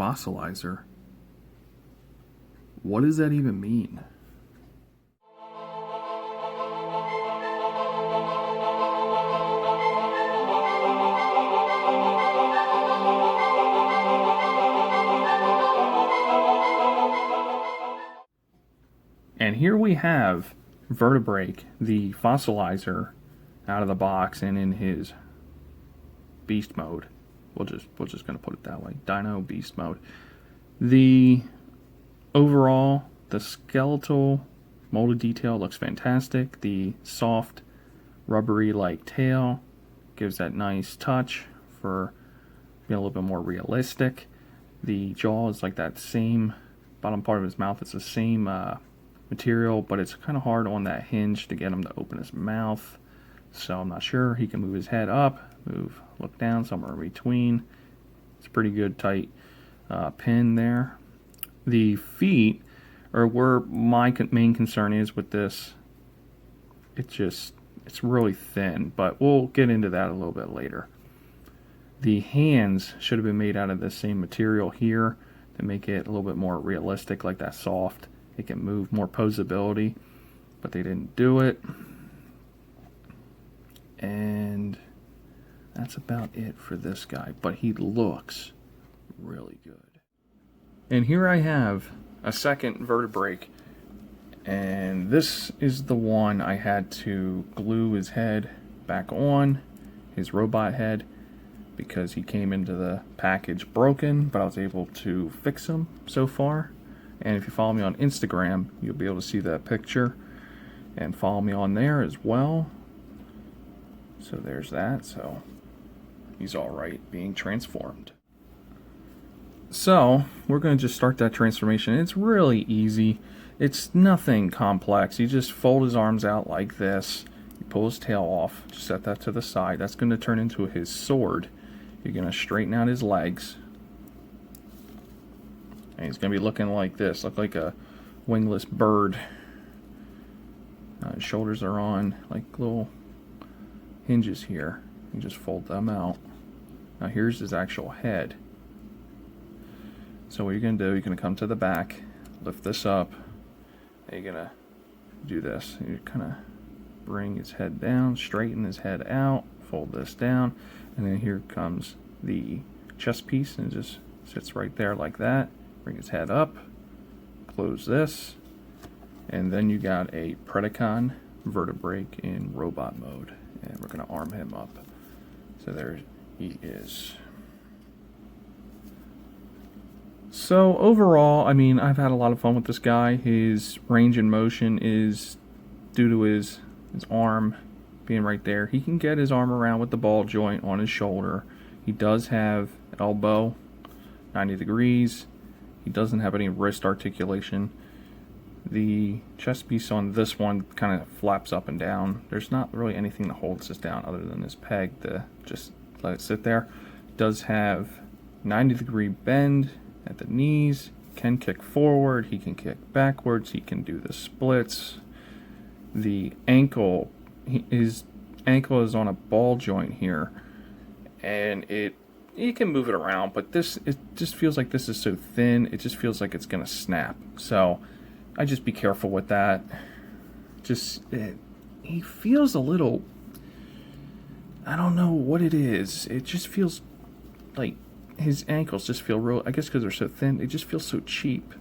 fossilizer. What does that even mean? And here we have Vertebreak, the fossilizer, out of the box and in his beast mode. We're just gonna put it that way. Dino beast mode. The overall, the skeletal molded detail looks fantastic. The soft, rubbery like tail gives that nice touch for being a little bit more realistic. The jaw is like that same bottom part of his mouth. It's the same material, but it's kind of hard on that hinge to get him to open his mouth. So I'm not sure. He can move his head up, look down, somewhere in between. It's a pretty good tight pin there. The feet are where my main concern is with this. It's really thin, but we'll get into that a little bit later. The hands should have been made out of the same material here to make it a little bit more realistic, like that soft. It can move, more posability, but they didn't do it. And that's about it for this guy, but he looks really good. And here I have a second Vertebreak, and this is the one I had to glue his head back on, his robot head, because he came into the package broken, but I was able to fix him so far. And if you follow me on Instagram, you'll be able to see that picture, and follow me on there as well. So there's that. So he's all right being transformed. So we're going to just start that transformation. It's really easy. It's nothing complex. You just fold his arms out like this. You pull his tail off. Just set that to the side. That's going to turn into his sword. You're going to straighten out his legs. And he's going to be looking like this. Look like a wingless bird. His shoulders are on like little hinges here. You just fold them out. Now here's his actual head. So what you're going to do, you're going to come to the back, lift this up, and you're going to do this. You kind of bring his head down, straighten his head out, fold this down, and then here comes the chest piece, and it just sits right there like that. Bring his head up, close this, and then you got a Predacon Vertebreak in robot mode. And we're going to arm him up. So there he is. So overall, I mean, I've had a lot of fun with this guy. His range and motion is due to his arm being right there. He can get his arm around with the ball joint on his shoulder. He does have elbow, 90 degrees. He doesn't have any wrist articulation. The chest piece on this one kind of flaps up and down. There's not really anything that holds this down other than this peg to just let it sit there. It does have 90-degree bend at the knees. Can kick forward. He can kick backwards. He can do the splits. The ankle, his ankle is on a ball joint here, and you can move it around, but it just feels like this is so thin. It just feels like it's gonna snap. So I just be careful with that. He feels a little, I don't know what it is. It just feels like his ankles just feel real, I guess because they're so thin, they just feel so cheap.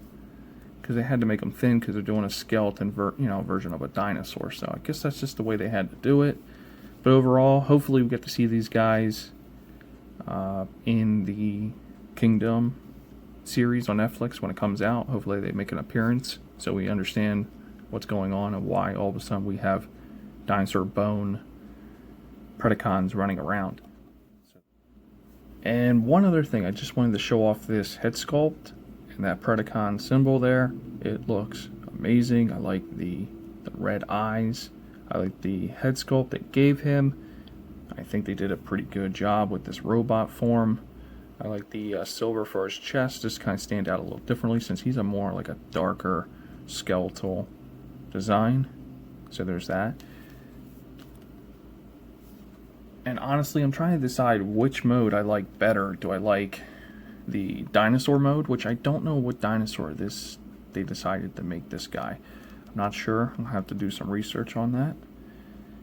Because they had to make them thin because they're doing a skeleton version of a dinosaur. So I guess that's just the way they had to do it. But overall, hopefully we get to see these guys in the Kingdom series on Netflix when it comes out. Hopefully they make an appearance so we understand what's going on and why all of a sudden we have dinosaur bone Predacons running around. And one other thing, I just wanted to show off this head sculpt and that Predacon symbol there. It looks amazing. I like the red eyes. I like the head sculpt they gave him. I think they did a pretty good job with this robot form. I like the silver for his chest. Just kind of stand out a little differently since he's a more like a darker skeletal design. So there's that. And honestly, I'm trying to decide which mode I like better. Do I like the dinosaur mode, which I don't know what dinosaur they decided to make this guy. I'm not sure. I'll have to do some research on that.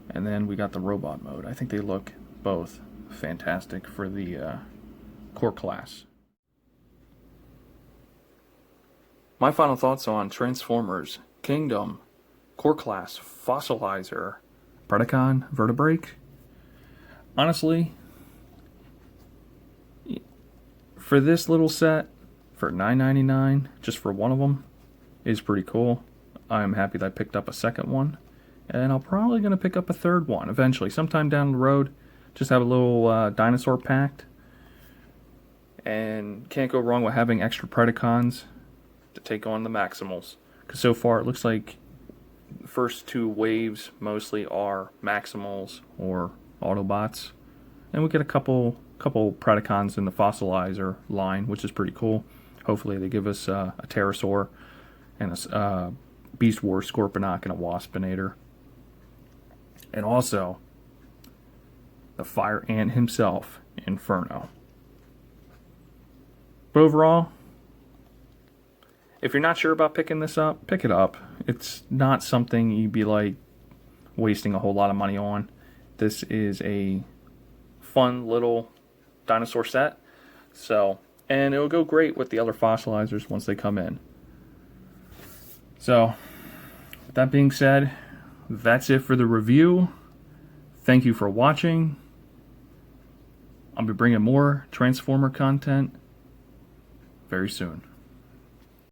And then we got the robot mode. I think they look both fantastic for the core class. My final thoughts on Transformers Kingdom core class fossilizer Predacon Vertebreak. Honestly, for this little set, for $9.99, just for one of them, is pretty cool. I'm happy that I picked up a second one, and I'm probably going to pick up a third one eventually, sometime down the road. Just have a little dinosaur pact, and can't go wrong with having extra Predacons to take on the Maximals. Because so far it looks like the first two waves mostly are Maximals or Autobots, and we get a couple Predacons in the fossilizer line, which is pretty cool. Hopefully they give us a Pterosaur and a Beast Wars Scorponok and a Waspinator, and also the Fire Ant himself, Inferno. But overall, if you're not sure about picking this up, pick it up. It's not something you'd be like wasting a whole lot of money on. This is a fun little dinosaur set, and it'll go great with the other fossilizers once they come in. So, with that being said, that's it for the review. Thank you for watching. I'll be bringing more Transformer content very soon.